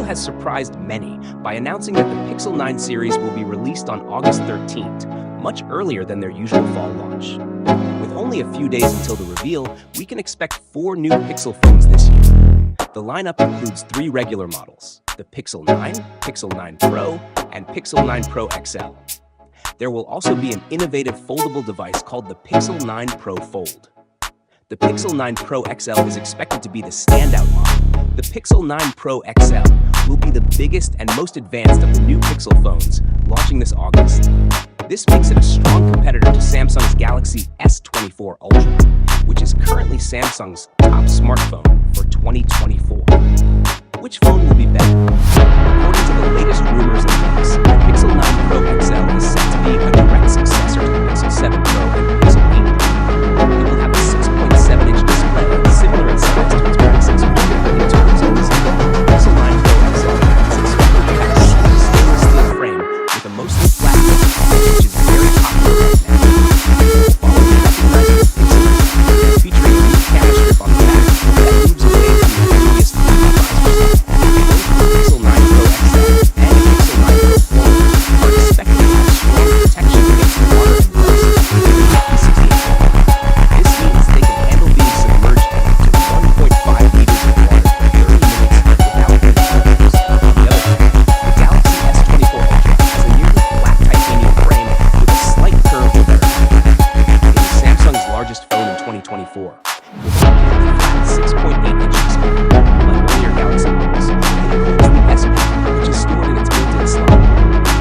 has surprised many by announcing that the Pixel 9 series will be released on August 13th, much earlier than their usual fall launch. With only a few days until the reveal, we can expect 4 new Pixel phones this year. The lineup includes 3 regular models: the Pixel 9, Pixel 9 Pro, and Pixel 9 Pro XL. There will also be an innovative foldable device called the Pixel 9 Pro Fold. The Pixel 9 Pro XL is expected to be the standout model. The Pixel 9 Pro XL will be the biggest and most advanced of the new Pixel phones, launching this August. This makes it a strong competitor to Samsung's Galaxy S24 Ultra, which is currently Samsung's top smartphone for 2024. Which phone will be better? According to the latest rumors and leaks, the Pixel 9 Pro XL is set to be a direct successor to the Pixel 7 Pro and the Pixel 8 Pro. It will have a 6.7-inch display, similar in size to its predecessor. In terms of design, the Pixel 9 Pro XL is expected to have a sleek stainless steel frame with a mostly flat base, which is very popular right now. Following the recognizable Pixel, featuring a new camera strip on the back that moves away from the previous 3.5%. The Pixel 9 Pro XL and the Pixel 9 Pro Fold are expected to have strong protection against water and dust with an IP68 coating. This means they can handle being submerged in up to 1.5 liters of water for 30 minutes without any problems. On the other hand, the Galaxy S24 Ultra has a nearly flat titanium frame with a slight curve for better contact. It is Samsung's largest phone in 2024, with a nearly flat 6.8-inch display. Like earlier Galaxy models, it includes the S Pen, which is stored in its built-in slot.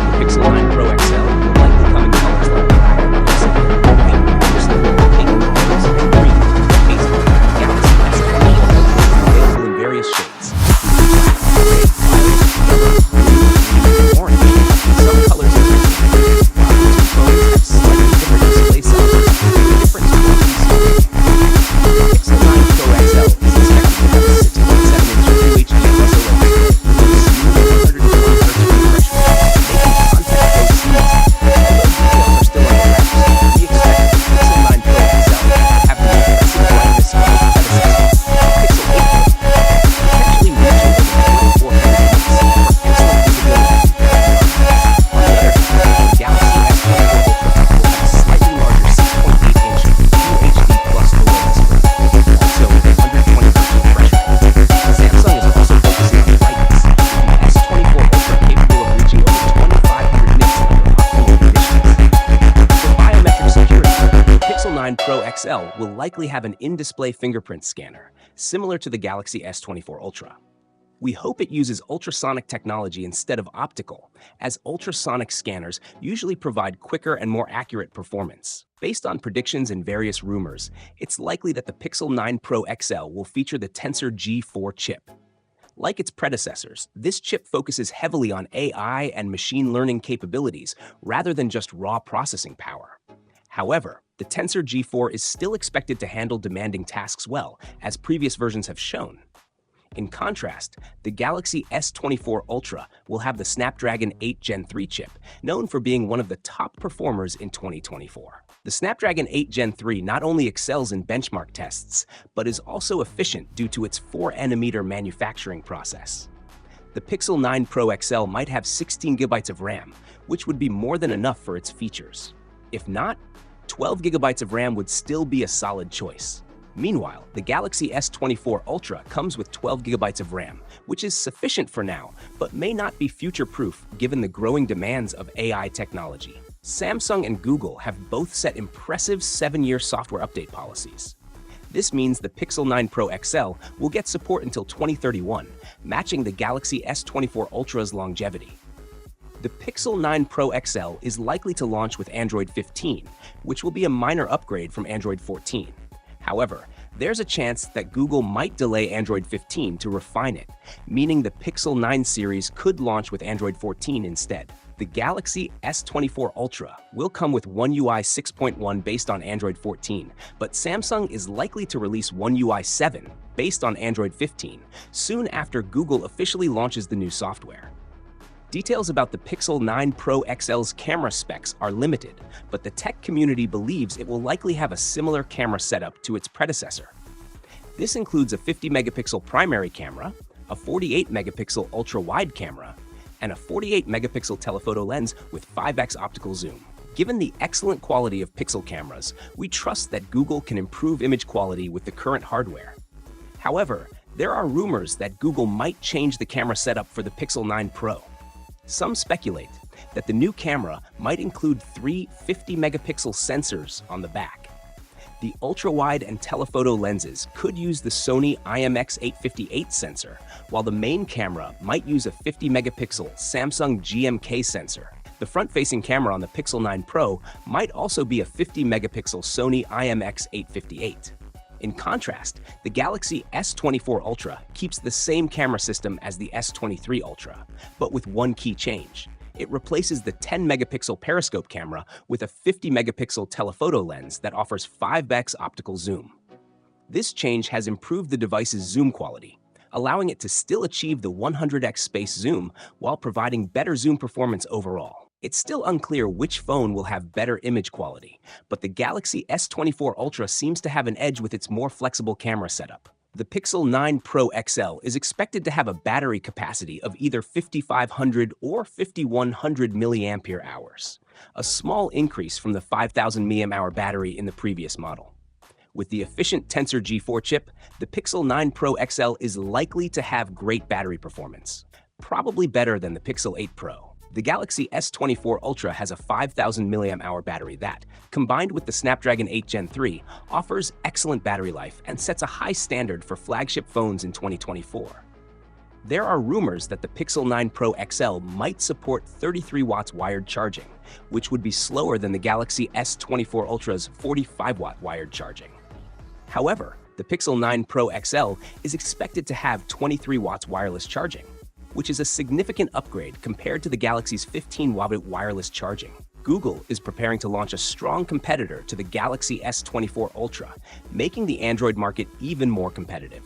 The Pixel 9 Pro XL will likely come in colors like black, silver, white, crystal, pink, rose, and green. Basically, the Galaxy S24 Ultra is available in various shades, including black, gray, violet, yellow, blue, green, and orange. Some colors are while the 2 phones have slightly different display sizes, the difference will be small. The Pixel 9 Pro XL is expected to have a 6.7-inch UHD plus OLED display with a smooth 120 Hz refresh rate, making contact go seamless. Although details are still under wraps, we expect the Pixel 9 Pro XL to have the impressive brightness of its predecessor, the Pixel 8 Pro, potentially reaching over 2400 nits for excellent visibility. On the other hand, the Galaxy S24 Ultra will have a slightly larger 6.8-inch UHD plus OLED display, also with a 120 Hz refresh rate. Samsung is also focusing on brightness, with the S24 Ultra capable of reaching over 2500 nits under optimal conditions. For biometric security, the Pixel 9 Pro XL will likely have an in-display fingerprint scanner, similar to the Galaxy S24 Ultra. We hope it uses ultrasonic technology instead of optical, as ultrasonic scanners usually provide quicker and more accurate performance. Based on predictions and various rumors, it's likely that the Pixel 9 Pro XL will feature the Tensor G4 chip. Like its predecessors, this chip focuses heavily on AI and machine learning capabilities rather than just raw processing power. However, the Tensor G4 is still expected to handle demanding tasks well, as previous versions have shown. In contrast, the Galaxy S24 Ultra will have the Snapdragon 8 Gen 3 chip, known for being one of the top performers in 2024. The Snapdragon 8 Gen 3 not only excels in benchmark tests, but is also efficient due to its 4nm manufacturing process. The Pixel 9 Pro XL might have 16GB of RAM, which would be more than enough for its features. If not, 12GB of RAM would still be a solid choice. Meanwhile, the Galaxy S24 Ultra comes with 12GB of RAM, which is sufficient for now, but may not be future-proof given the growing demands of AI technology. Samsung and Google have both set impressive 7-year software update policies. This means the Pixel 9 Pro XL will get support until 2031, matching the Galaxy S24 Ultra's longevity. The Pixel 9 Pro XL is likely to launch with Android 15, which will be a minor upgrade from Android 14. However, there's a chance that Google might delay Android 15 to refine it, meaning the Pixel 9 series could launch with Android 14 instead. The Galaxy S24 Ultra will come with One UI 6.1 based on Android 14, but Samsung is likely to release One UI 7 based on Android 15 soon after Google officially launches the new software. Details about the Pixel 9 Pro XL's camera specs are limited, but the tech community believes it will likely have a similar camera setup to its predecessor. This includes a 50-megapixel primary camera, a 48-megapixel ultra-wide camera, and a 48-megapixel telephoto lens with 5x optical zoom. Given the excellent quality of Pixel cameras, we trust that Google can improve image quality with the current hardware. However, there are rumors that Google might change the camera setup for the Pixel 9 Pro. Some speculate that the new camera might include three 50-megapixel sensors on the back. The ultra-wide and telephoto lenses could use the Sony IMX858 sensor, while the main camera might use a 50-megapixel Samsung GMK sensor. The front-facing camera on the Pixel 9 Pro might also be a 50-megapixel Sony IMX858. In contrast, the Galaxy S24 Ultra keeps the same camera system as the S23 Ultra, but with one key change. It replaces the 10-megapixel periscope camera with a 50-megapixel telephoto lens that offers 5x optical zoom. This change has improved the device's zoom quality, allowing it to still achieve the 100x space zoom while providing better zoom performance overall. It's still unclear which phone will have better image quality, but the Galaxy S24 Ultra seems to have an edge with its more flexible camera setup. The Pixel 9 Pro XL is expected to have a battery capacity of either 5,500 or 5,100 mAh, a small increase from the 5,000 mAh battery in the previous model. With the efficient Tensor G4 chip, the Pixel 9 Pro XL is likely to have great battery performance, probably better than the Pixel 8 Pro. The Galaxy S24 Ultra has a 5,000 mAh battery that, combined with the Snapdragon 8 Gen 3, offers excellent battery life and sets a high standard for flagship phones in 2024. There are rumors that the Pixel 9 Pro XL might support 33 watts wired charging, which would be slower than the Galaxy S24 Ultra's 45-watt wired charging. However, the Pixel 9 Pro XL is expected to have 23 watts wireless charging, which is a significant upgrade compared to the Galaxy's 15-watt wireless charging. Google is preparing to launch a strong competitor to the Galaxy S24 Ultra, making the Android market even more competitive.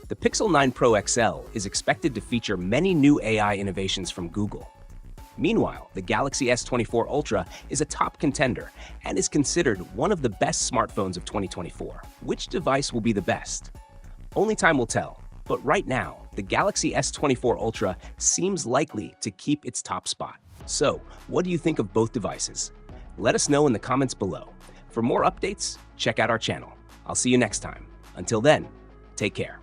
The Pixel 9 Pro XL is expected to feature many new AI innovations from Google. Meanwhile, the Galaxy S24 Ultra is a top contender and is considered one of the best smartphones of 2024. Which device will be the best? Only time will tell. But right now, the Galaxy S24 Ultra seems likely to keep its top spot. So, what do you think of both devices? Let us know in the comments below. For more updates, check out our channel. I'll see you next time. Until then, take care.